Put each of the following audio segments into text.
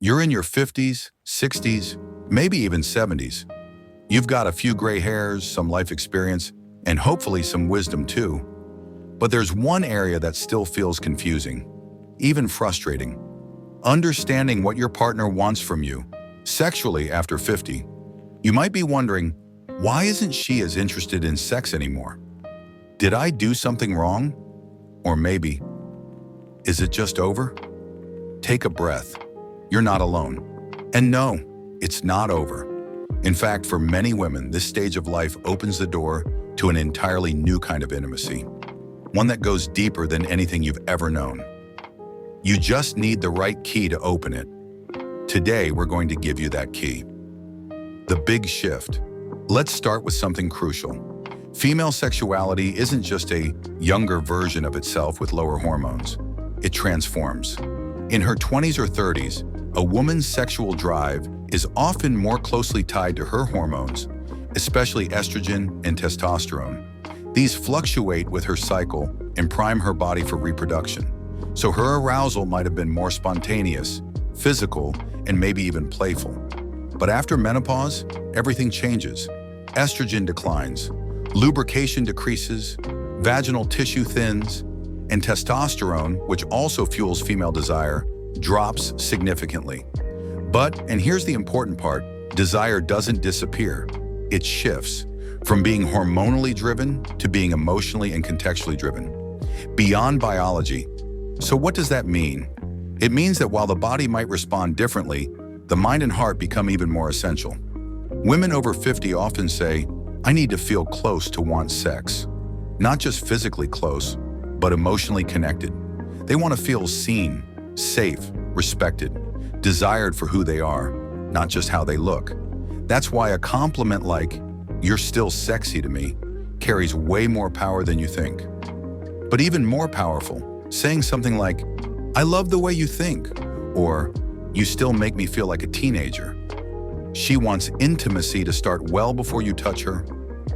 You're in your 50s, 60s, maybe even 70s. You've got a few gray hairs, some life experience, and hopefully some wisdom too. But there's one area that still feels confusing, even frustrating. Understanding what your partner wants from you, sexually after 50. You might be wondering, why isn't she as interested in sex anymore? Did I do something wrong? Or maybe, is it just over? Take a breath. You're not alone. And no, it's not over. In fact, for many women, this stage of life opens the door to an entirely new kind of intimacy, one that goes deeper than anything you've ever known. You just need the right key to open it. Today, we're going to give you that key. The big shift. Let's start with something crucial. Female sexuality isn't just a younger version of itself with lower hormones. It transforms. In her 20s or 30s, a woman's sexual drive is often more closely tied to her hormones, especially estrogen and testosterone. These fluctuate with her cycle and prime her body for reproduction. So her arousal might have been more spontaneous, physical, and maybe even playful. But after menopause, everything changes. Estrogen declines, lubrication decreases, vaginal tissue thins, and testosterone, which also fuels female desire, drops significantly. But, and here's the important part, desire doesn't disappear. It shifts from being hormonally driven to being emotionally and contextually driven, beyond biology. So what does that mean? It means that while the body might respond differently, the mind and heart become even more essential. Women over 50 often say, I need to feel close to want sex. Not just physically close, but emotionally connected. They want to feel seen, safe, respected, desired for who they are, not just how they look. That's why a compliment like, "You're still sexy to me," carries way more power than you think. But even more powerful, saying something like, "I love the way you think," or "You still make me feel like a teenager." She wants intimacy to start well before you touch her,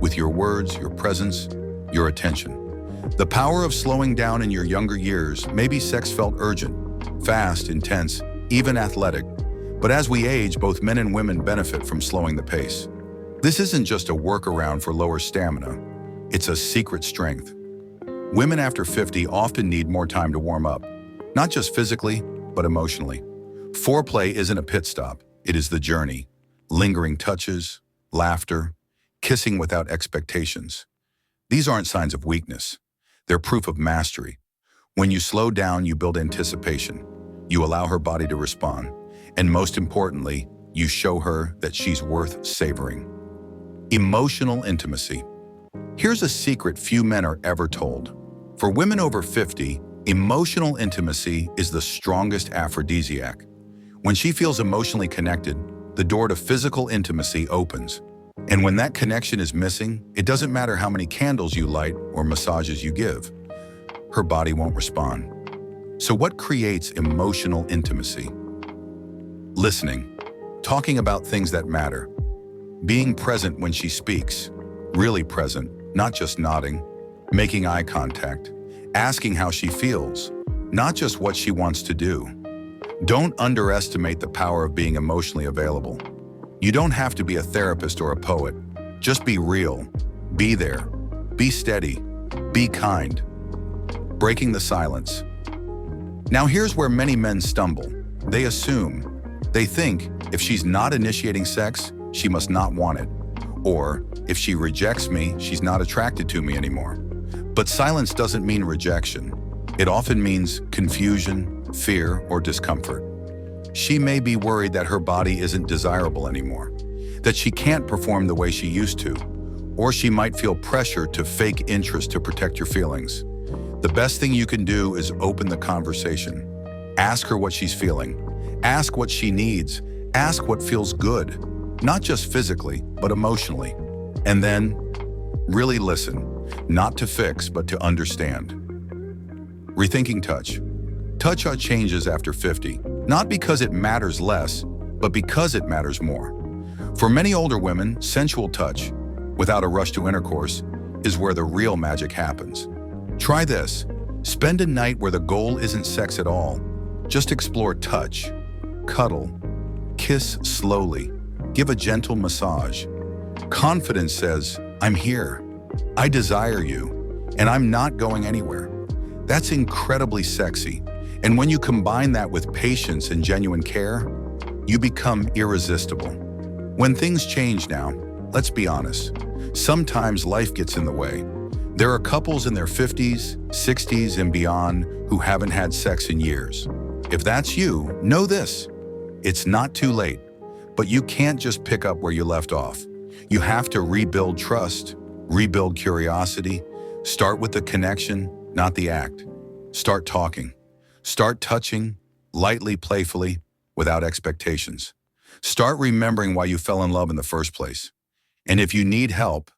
with your words, your presence, your attention. The power of slowing down in your younger years, maybe sex felt urgent, fast, intense, even athletic. But as we age, both men and women benefit from slowing the pace. This isn't just a workaround for lower stamina, it's a secret strength. Women after 50 often need more time to warm up, not just physically, but emotionally. Foreplay isn't a pit stop, it is the journey. Lingering touches, laughter, kissing without expectations. These aren't signs of weakness. They're proof of mastery. When you slow down, you build anticipation. You allow her body to respond. And most importantly, you show her that she's worth savoring. Emotional intimacy. Here's a secret few men are ever told. For women over 50, emotional intimacy is the strongest aphrodisiac. When she feels emotionally connected, the door to physical intimacy opens. And when that connection is missing, it doesn't matter how many candles you light or massages you give. Her body won't respond. So what creates emotional intimacy? Listening, talking about things that matter, being present when she speaks, really present, not just nodding, making eye contact, asking how she feels, not just what she wants to do. Don't underestimate the power of being emotionally available. You don't have to be a therapist or a poet. Just be real, be there, be steady, be kind. Breaking the silence. Now here's where many men stumble. They assume, they think, if she's not initiating sex, she must not want it. Or, if she rejects me, she's not attracted to me anymore. But silence doesn't mean rejection. It often means confusion, fear, or discomfort. She may be worried that her body isn't desirable anymore, that she can't perform the way she used to, or she might feel pressure to fake interest to protect your feelings. The best thing you can do is open the conversation. Ask her what she's feeling. Ask what she needs. Ask what feels good, not just physically, but emotionally. And then, really listen, not to fix, but to understand. Rethinking touch. Touch changes after 50, not because it matters less, but because it matters more. For many older women, sensual touch, without a rush to intercourse, is where the real magic happens. Try this. Spend a night where the goal isn't sex at all. Just explore touch. Cuddle, kiss slowly, give a gentle massage. Confidence says, I'm here, I desire you, and I'm not going anywhere. That's incredibly sexy. And when you combine that with patience and genuine care, you become irresistible. When things change now, let's be honest, sometimes life gets in the way. There are couples in their 50s, 60s, and beyond who haven't had sex in years. If that's you, know this. It's not too late, but you can't just pick up where you left off. You have to rebuild trust, rebuild curiosity, start with the connection, not the act. Start talking. Start touching, lightly, playfully, without expectations. Start remembering why you fell in love in the first place. And if you need help,